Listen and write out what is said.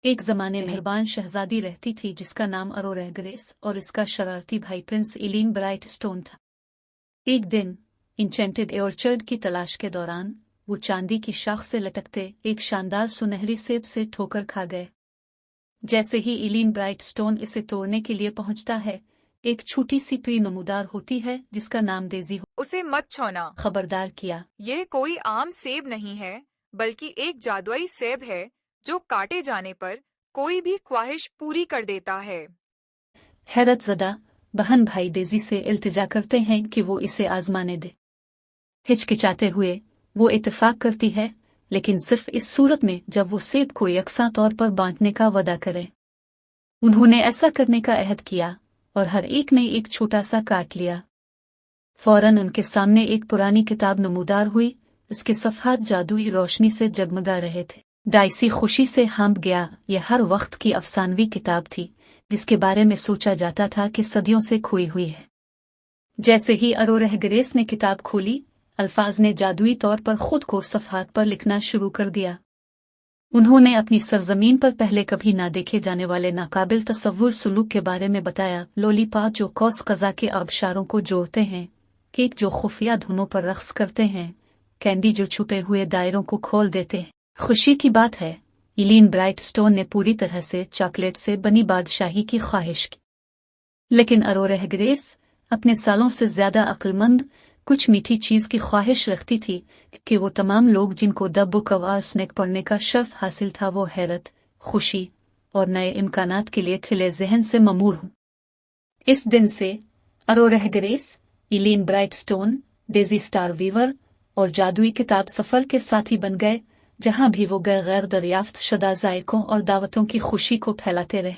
एक ज़माने में मेहरबान शहजादी रहती थी जिसका नाम अरोरा ग्रेस और इसका शरारती भाई प्रिंस इलीन ब्राइटस्टोन था। एक दिन इंचेंटेड ऑर्चर्ड की तलाश के दौरान वो चांदी की शाख से लटकते एक शानदार सुनहरी सेब से ठोकर खा गए। जैसे ही इलीन ब्राइटस्टोन इसे तोड़ने के लिए पहुंचता है, एक छोटी सी ट्री नमूदार होती है जिसका नाम डेज़ी उसे मत छूना। खबरदार किया। ये कोई आम सेब नहीं है, बल्कि एक जादुई सेब है जो काटे जाने पर कोई भी ख्वाहिश पूरी कर देता है। हैरत ज़दा बहन भाई डेज़ी से इल्तिजा करते हैं कि वो इसे आजमाने दे। हिचकिचाते हुए वो इत्तेफाक करती है, लेकिन सिर्फ इस सूरत में जब वो सेब को यकसा तौर पर बांटने का वादा करे। उन्होंने ऐसा करने का अहद किया और हर एक ने एक छोटा सा काट लिया। फौरन उनके सामने एक पुरानी किताब नमूदार हुई। इसके सफ़हात जादुई रोशनी से जगमगा रहे थे। डाइसी खुशी से हाँप गया। यह हर वक्त की अफसानवी किताब थी जिसके बारे में सोचा जाता था कि सदियों से खोई हुई है। जैसे ही अरोरा ग्रेस ने किताब खोली, अल्फाज ने जादुई तौर पर खुद को सफ़हात पर लिखना शुरू कर दिया। उन्होंने अपनी सरजमीन पर पहले कभी ना देखे जाने वाले नाकाबिल तसव्वुर सुलूक के बारे में बताया। लॉलीपॉप जो कौस कज़ा के आबशारों को जोड़ते हैं, केक जो खुफिया धुनों पर रक्स करते हैं, कैंडी जो छुपे हुए दायरों को खोल देते हैं। खुशी की बात है, इलीन ब्राइटस्टोन ने पूरी तरह से चॉकलेट से बनी बादशाही की ख्वाहिश की, लेकिन अरोरा ग्रेस अपने सालों से ज्यादा अक्लमंद कुछ मीठी चीज की ख्वाहिश रखती थी कि वो तमाम लोग जिनको द बुक ऑफ स्नेक पढ़ने का शर्फ हासिल था वो हैरत, खुशी और नए इम्कानात के लिए खिले जहन से ममूर हों। इस दिन से Aurora Grace, Eileen Brightstone, Daisy Star Weaver और जादुई किताब सफर के साथी बन गए, जहां भी वो गए गैर दरियाफ्त शुदा जायकों और दावतों की खुशी को फैलाते रहे।